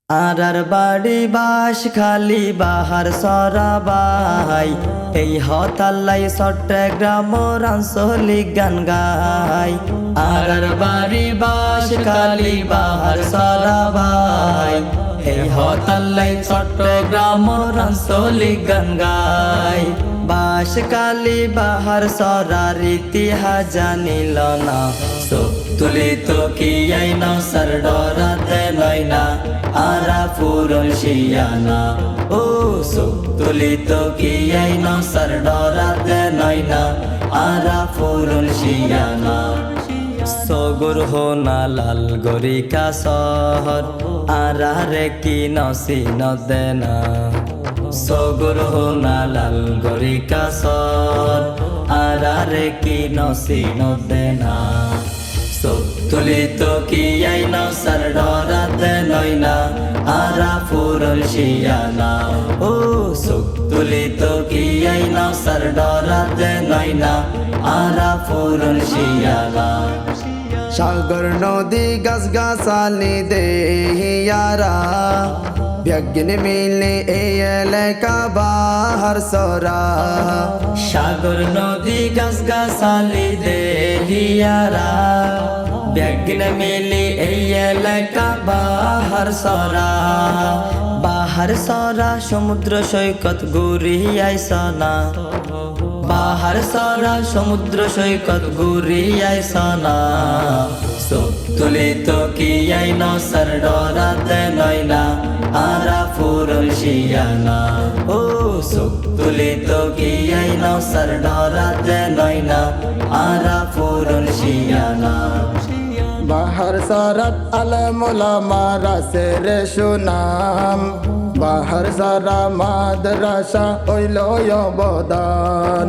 আরার বাড়ি বাস খালি বাহার সরাবাই এই হতাল্লাই চট্টগ্রাম আঞ্চলিক গান গাই। আরার বাড়ি বাস খালি বাহার সরাবাই এই হতাল্লাই চট্টগ্রাম আঞ্চলিক গান গাই। বাস কালি বাহার সরার ইতিহাস জানিল না চোখ তুলি তো কি আইনা সর ডরাতে নয় না আরা ফুরল শিয়ানা ও চোখ তুলি তো কি আইনা সর ডরাতে নয় না আরা ফুরল শিয়ানা। সগুর হোনা লাল গরিকা শহর আরারে কি নসি নদেনা সগুর হোনা লাল গরিকা শহর আরারে কি নসি নদেনা চোখ তুলি তো কি আইনা সর ডরাতে নয় না আরা ফুরল শিয়ানা ও চোখ তুলি তো কি আইনা সর ডরাতে নয় না আরা ফুরল শিয়ানা। সাগর নদী গাছ গাছালি দেহিয়ারা ব্যাগিন মিলে এই এলাকা বাহার সরা। সাগর নদী গাছ গাছালি দেহিয়ারা ব্যাগিন মিলে এই এলাকা বাহার সরা। বাহার সরা সমুদ্র সৈকত ঘুরিয়াই সনা বাহার সরা সমুদ্র সৈকত ঘুরিয়াই সনা চোখ তুলি তো কি আইনা সর ডরাতে নয় না আরা ফুরল শিয়ানা ও চোখ তুলি তো কি আইনা সর ডরাতে নয় না আরা ফুরল শিয়ানা। বাহার সারাত আলমুলা মারা সেরে সুনাম বাহার সারা মাদ্রাসা ওইল অবদান।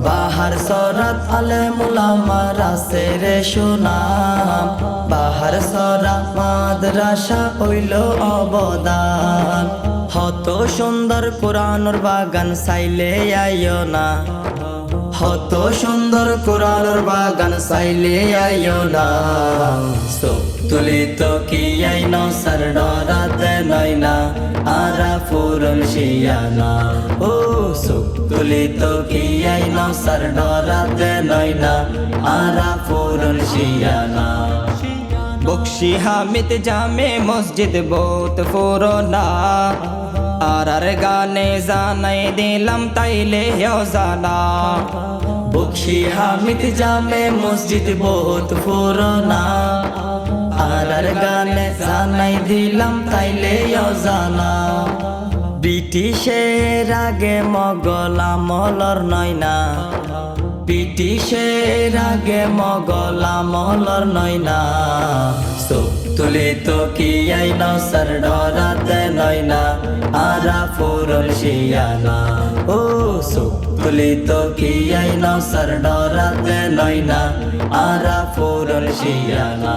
বাহার সরাত আলেমুলা মারা সেরে সুনাম বাহার সরা মাদ্রাসা হইল অবদান। হত সুন্দর কোরআনুর বাগান চাইলে আইও না হত সুন্দর কোরআনুর বাগান চাইলে আইও না চোখ তুলি তো কি আইনা সর ডরাতে নয় না আরা ফুরল শিয়ানা ও চোখ তুলি তো কি আইনা সর ডরাতে নয় না আরা ফুরল শিয়ানা। বকশি হামিদ জামে মসজিদ বহুত পুরোনা আরার গানে জানাই দিলাম তাইলে জানা। বকশি হামিদ জামে মসজিদ বহুত পুরোনা আরার গানে জানাই দিলাম তাইলে জানা। ব্রিটিশের আগে মোগল আমলর নয় না ব্রিটিশের আগে মোগল আমলর নয় না চোখ তুলি তো কি আইনা সর ডরাতে নয় না আরা ফুরল শিয়ানা ও চোখ তুলি তো কি আইনা সর ডরাতে নয় না আরা ফুরল শিয়ানা।